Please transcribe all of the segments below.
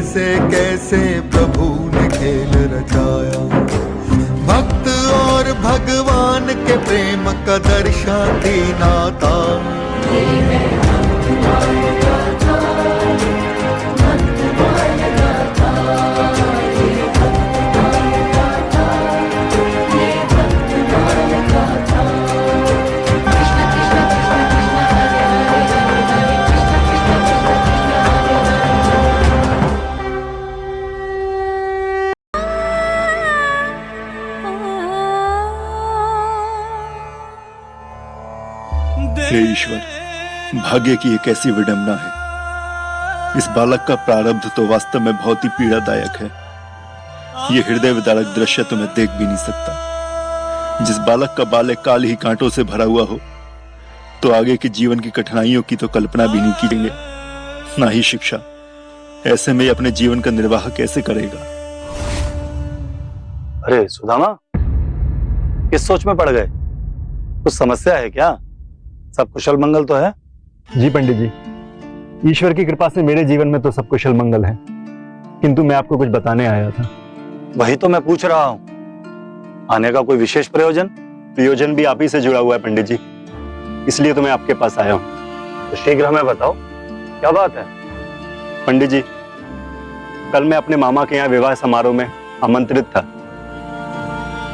कैसे कैसे प्रभु ने खेल रचाया। भक्त और भगवान के प्रेम का दर्शाती नाता। हे ईश्वर, भाग्य की एक ऐसी विडंबना है। इस बालक का प्रारब्ध तो वास्तव में बहुत ही पीड़ादायक है। यह हृदय विदारक दृश्य तो मैं देख भी नहीं सकता। जिस बालक का बाल्य काल ही कांटों से भरा हुआ हो, तो आगे के जीवन की कठिनाइयों की तो कल्पना भी नहीं कीजिए, ना ही शिक्षा। ऐसे में अपने जीवन का निर्वाह कैसे करेगा? अरे सुदामा, किस सोच में पड़ गए? कुछ समस्या है क्या? सब कुशल मंगल तो है? जी पंडित जी, ईश्वर की कृपा से मेरे जीवन में तो सब कुशल मंगल है, किंतु मैं आपको कुछ बताने आया था। वही तो मैं पूछ रहा हूँ, आने का कोई विशेष प्रयोजन? प्रयोजन भी आप ही से जुड़ा हुआ है पंडित जी, इसलिए तो मैं आपके पास आया हूँ। तो शीघ्र हमें बताओ, क्या बात है? पंडित जी, कल मैं अपने मामा के यहाँ विवाह समारोह में आमंत्रित था।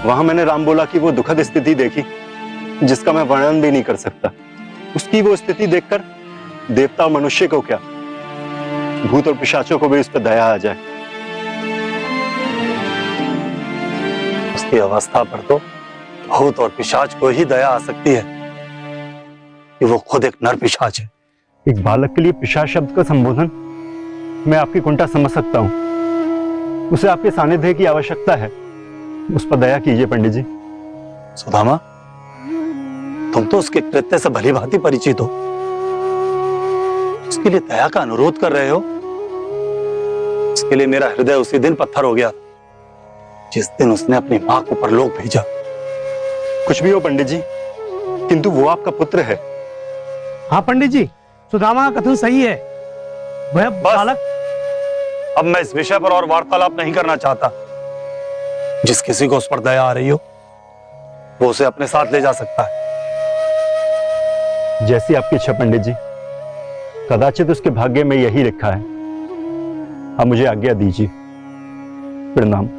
वहां मैंने राम बोला की वो दुखद स्थिति देखी जिसका मैं वर्णन भी नहीं कर सकता। उसकी वो स्थिति देखकर देवता और मनुष्य को क्या, भूत और पिशाचों को भी उस पर दया आ जाए। उसकी अवस्था पर तो भूत और पिशाच को ही दया आ सकती है कि वो खुद एक नर पिशाच है। एक बालक के लिए पिशाच शब्द का संबोधन मैं आपकी कुंठा समझ सकता हूं। उसे आपके सानिध्य की आवश्यकता है, उस पर दया कीजिए पंडित जी। सुदामा, तुम तो उसके कृत्य से भली भांति परिचित हो, उसके लिए दया का अनुरोध कर रहे हो? इसके लिए मेरा हृदय उसी दिन पत्थर हो गया जिस दिन उसने अपनी मां को परलोक भेजा। कुछ भी हो पंडित जी, किंतु वो आपका पुत्र है। हाँ पंडित जी, सुदामा का कथन सही है। वह बालक। अब मैं इस विषय पर और वार्तालाप नहीं करना चाहता। जिस किसी को उस पर दया आ रही हो, वो उसे अपने साथ ले जा सकता है। जैसी आपकी इच्छा पंडित जी, कदाचित उसके भाग्य में यही लिखा है। अब मुझे आज्ञा दीजिए। प्रणाम।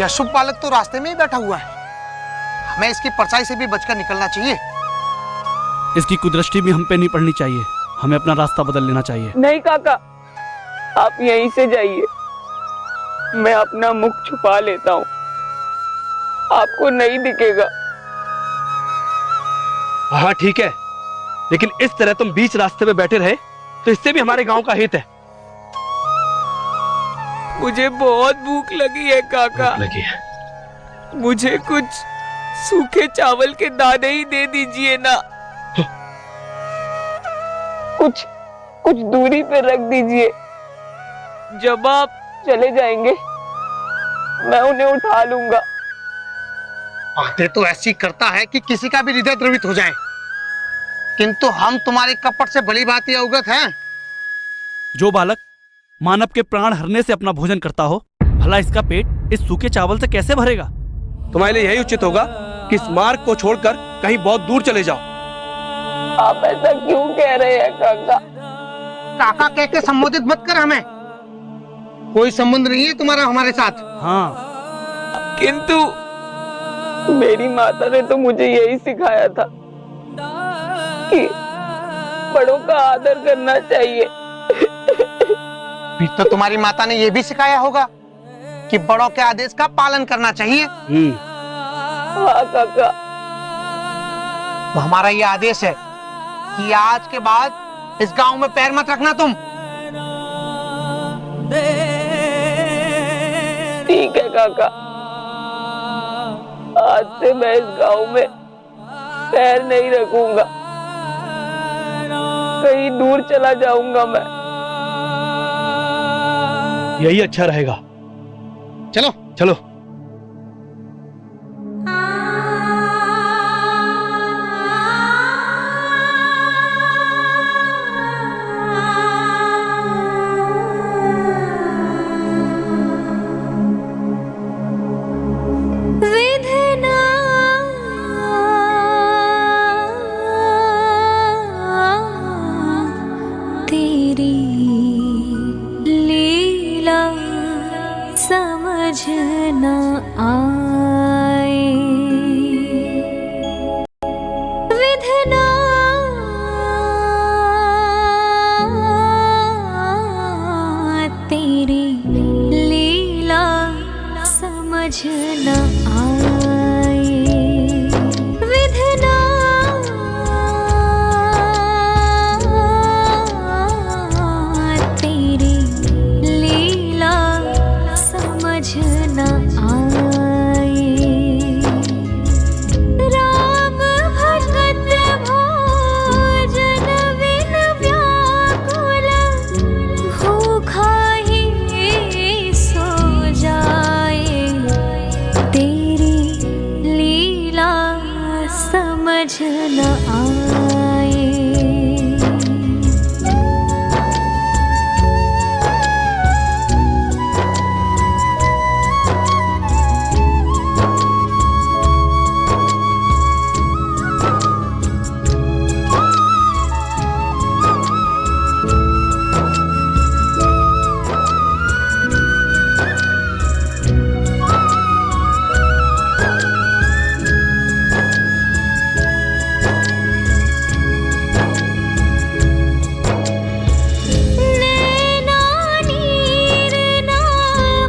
यह शुभ बालक तो रास्ते में ही बैठा हुआ है। हमें इसकी परछाई से भी बचकर निकलना चाहिए। इसकी कुदृष्टि भी हम पे नहीं पड़नी चाहिए। हमें अपना रास्ता बदल लेना चाहिए। नहीं काका, आप यहीं से जाइए। मैं अपना मुख छुपा लेता हूँ, आपको नहीं दिखेगा। हाँ ठीक है, लेकिन इस तरह तुम बीच रास्ते में बैठे रहे तो इससे भी हमारे गांव का हित है। मुझे बहुत भूख लगी है काका। लगी है? मुझे कुछ सूखे चावल के दाने ही दे दीजिए ना। कुछ दूरी पे रख दीजिए। जब आप चले जाएंगे मैं उन्हें उठा लूंगा। बातें तो ऐसी करता है कि किसी का भी हृदय द्रवित हो जाए, किंतु हम तुम्हारे कपट से भली भांति अवगत हैं। जो बालक मानव के प्राण हरने से अपना भोजन करता हो, भला इसका पेट इस सूखे चावल से कैसे भरेगा? तुम्हारे लिए यही उचित होगा कि इस मार्ग को छोड़कर कहीं बहुत दूर चले जाओ। आप ऐसा क्यों कह रहे हैं काका? काका कह के संबोधित मत कर हमें। कोई संबंध नहीं है तुम्हारा हमारे साथ। हाँ, किंतु मेरी माता ने तो मुझे यही सिखाया था कि बड़ों का आदर करना चाहिए। फिर तो तुम्हारी माता ने यह भी सिखाया होगा कि बड़ों के आदेश का पालन करना चाहिए। हाँ काका। तो हमारा ये आदेश है कि आज के बाद इस गांव में पैर मत रखना तुम। ठीक है काका, आज से मैं इस गांव में पैर नहीं रखूंगा। कहीं दूर चला जाऊंगा मैं। यही अच्छा रहेगा। चलो चलो। तेरी लीला समझ न आए, विधना तेरी लीला समझ न आए, विधना तेरी लीला समझ न आए। राम भगत भोजन बिन व्याकुल, भूखा ही सो जाए, तेरी लीला समझ न आए। नैना नीर ना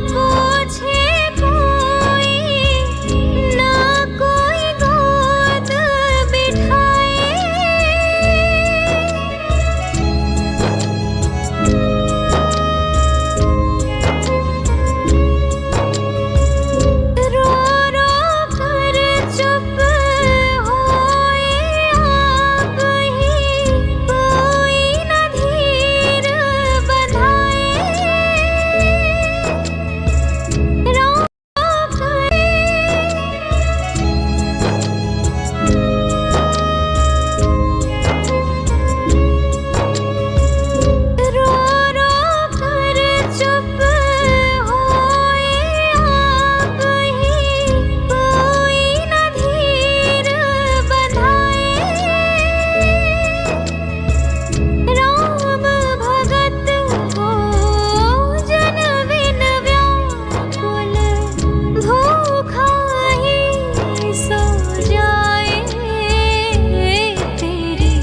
पूछे कोई, ना कोई गोद बिठाए, रो रो कर चुप होए आप ही, कोई न धीर बधाए, रो कर रो रो कर चुप होए आप ही, कोई न धीर बधाए, राम भगत भोजन बिन व्याकुल, भूखा ही सो जाए, तेरी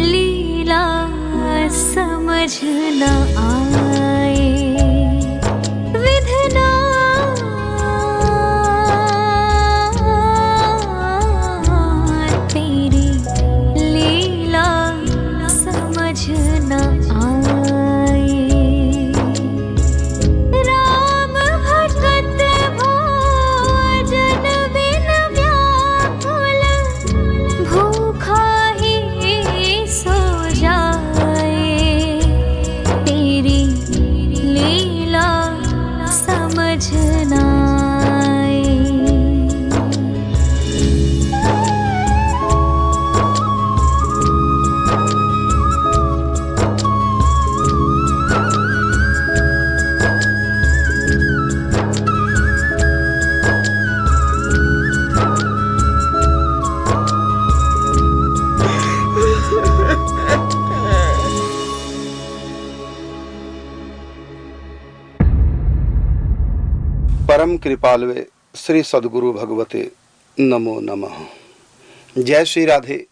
लीला समझ न आए, विधना तेरी लीला समझ न आए। राम भगत भोजन बिन व्याकुल, भूखा ही सो जाए, तेरी लीला समझ न आए। परम कृपालवे श्री सद्गुरु भगवते नमो नमः। जय श्री राधे,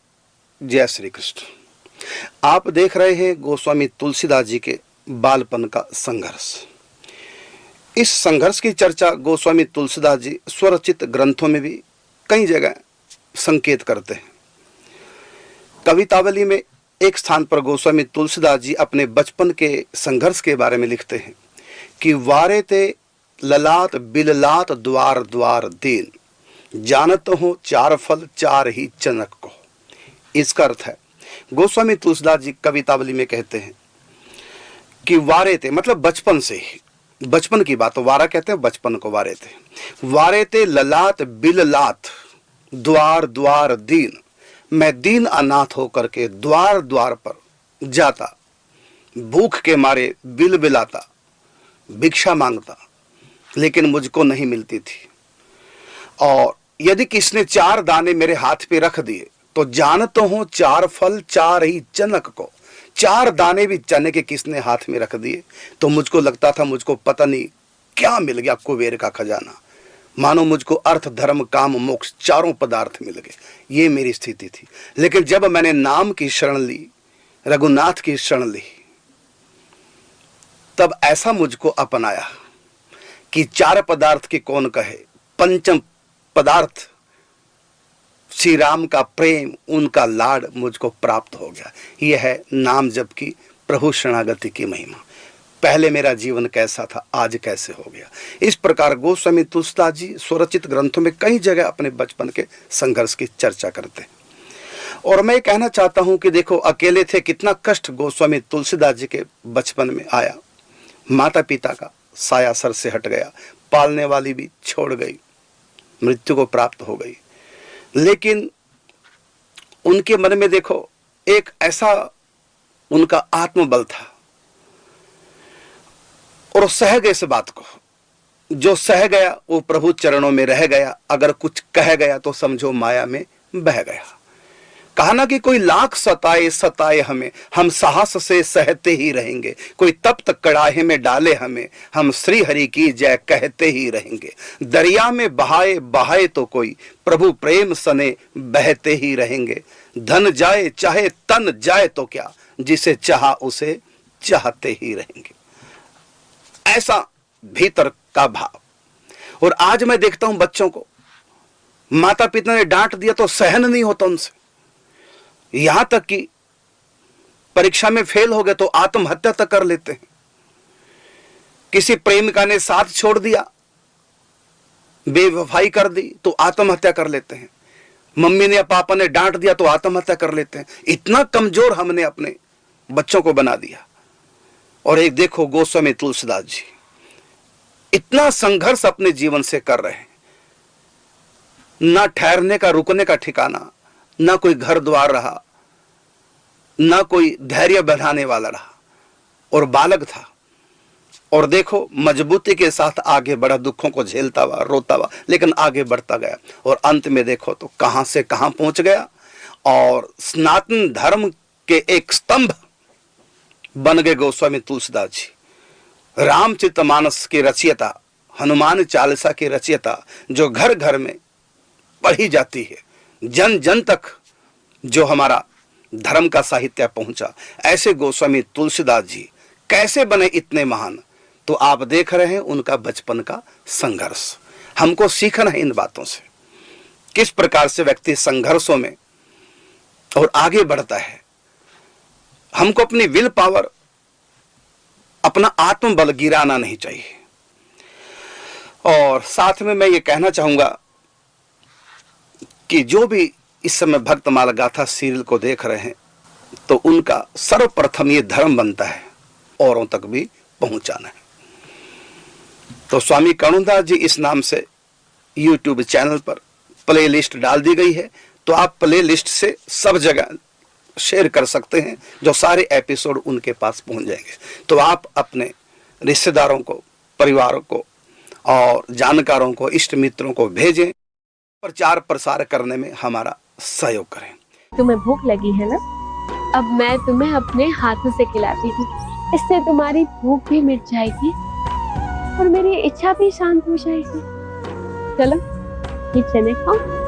जय श्री कृष्ण। आप देख रहे हैं गोस्वामी तुलसीदास जी के बालपन का संघर्ष। इस संघर्ष की चर्चा गोस्वामी तुलसीदास जी स्वरचित ग्रंथों में भी कई जगह संकेत करते हैं। कवितावली में एक स्थान पर गोस्वामी तुलसीदास जी अपने बचपन के संघर्ष के बारे में लिखते हैं कि वारे ते ललाट बिललाट द्वार द्वार दीन, जानत हो चार फल चार ही चनक को। इसका अर्थ है गोस्वामी तुलसीदास जी कवितावली में कहते हैं कि वारे थे, मतलब बचपन से ही, बचपन की बात, वारा कहते हैं बचपन को, वारे थे ललाट बिललात द्वार द्वार दीन, मैं दीन अनाथ होकर के द्वार द्वार पर जाता, भूख के मारे बिल बिलाता, भिक्षा मांगता, लेकिन मुझको नहीं मिलती थी। और यदि किसने 4 दाने मेरे हाथ पे रख दिए तो जानता हूं 4 फल 4 ही जनक को। 4 दाने भी चने के किसने हाथ में रख दिए तो मुझको लगता था मुझको पता नहीं क्या मिल गया, कुबेर का खजाना, मानो मुझको अर्थ धर्म काम मोक्ष 4 पदार्थ मिल गए। ये मेरी स्थिति थी। लेकिन जब मैंने नाम की शरण ली, रघुनाथ की शरण ली, तब ऐसा मुझको अपनाया कि 4 पदार्थ की कौन कहे, पंचम पदार्थ श्री राम का प्रेम, उनका लाड मुझको प्राप्त हो गया। यह है नाम जप की प्रभु शरणागति की महिमा। पहले मेरा जीवन कैसा था, आज कैसे हो गया। इस प्रकार गोस्वामी तुलसीदास जी स्वरचित ग्रंथों में कई जगह अपने बचपन के संघर्ष की चर्चा करते हैं। और मैं कहना चाहता हूं कि देखो, अकेले थे, कितना कष्ट गोस्वामी तुलसीदास जी के बचपन में आया। माता पिता का साया सर से हट गया, पालने वाली भी छोड़ गई, मृत्यु को प्राप्त हो गई। लेकिन उनके मन में देखो एक ऐसा उनका आत्मबल था, और सह गए इस बात को। जो सह गया वो प्रभु चरणों में रह गया, अगर कुछ कह गया तो समझो माया में बह गया। कहा ना कि कोई लाख सताए सताए हमें, हम साहस से सहते ही रहेंगे। कोई तप्त कड़ाहे में डाले हमें, हम श्री हरि की जय कहते ही रहेंगे। दरिया में बहाए बहाए तो कोई, प्रभु प्रेम सने बहते ही रहेंगे। धन जाए चाहे तन जाए तो क्या, जिसे चाहा उसे चाहते ही रहेंगे। ऐसा भीतर का भाव। और आज मैं देखता हूं बच्चों को, माता पिता ने डांट दिया तो सहन नहीं होता उनसे। यहां तक कि परीक्षा में फेल हो गए तो आत्महत्या तक कर लेते हैं। किसी प्रेमिका ने साथ छोड़ दिया, बेवफाई कर दी तो आत्महत्या कर लेते हैं। मम्मी ने या पापा ने डांट दिया तो आत्महत्या कर लेते हैं। इतना कमजोर हमने अपने बच्चों को बना दिया। और एक देखो गोस्वामी तुलसीदास जी इतना संघर्ष अपने जीवन से कर रहे हैं, ना ठहरने का रुकने का ठिकाना, ना कोई घर द्वार रहा, ना कोई धैर्य बढ़ाने वाला रहा, और बालक था। और देखो मजबूती के साथ आगे बढ़ा, दुखों को झेलता हुआ, रोता हुआ, लेकिन आगे बढ़ता गया। और अंत में देखो तो कहां से कहां पहुंच गया, और सनातन धर्म के एक स्तंभ बन गए गोस्वामी तुलसीदास जी। रामचरितमानस के रचयिता, हनुमान चालीसा के रचयिता, जो घर घर में पढ़ी जाती है, जन जन तक जो हमारा धर्म का साहित्य पहुंचा, ऐसे गोस्वामी तुलसीदास जी कैसे बने इतने महान। तो आप देख रहे हैं उनका बचपन का संघर्ष। हमको सीखना है इन बातों से, किस प्रकार से व्यक्ति संघर्षों में और आगे बढ़ता है। हमको अपनी विल पावर, अपना आत्मबल गिराना नहीं चाहिए। और साथ में मैं ये कहना चाहूंगा कि जो भी इस समय भक्तमाला गाथा सीरियल को देख रहे हैं, तो उनका सर्वप्रथम ये धर्म बनता है औरों तक भी पहुंचाना है। तो स्वामी करुणदास जी इस नाम से YouTube चैनल पर प्ले लिस्ट डाल दी गई है, तो आप प्ले लिस्ट से सब जगह शेयर कर सकते हैं, जो सारे एपिसोड उनके पास पहुंच जाएंगे। तो आप अपने रिश्तेदारों को, परिवारों को और जानकारों को, इष्ट मित्रों को भेजें, प्रचार प्रसार करने में हमारा सहयोग करें। तुम्हें भूख लगी है ना? अब मैं तुम्हें अपने हाथों से खिलाती हूँ। इससे तुम्हारी भूख भी मिट जाएगी और मेरी इच्छा भी शांत हो जाएगी। चलो ये चने खाओ।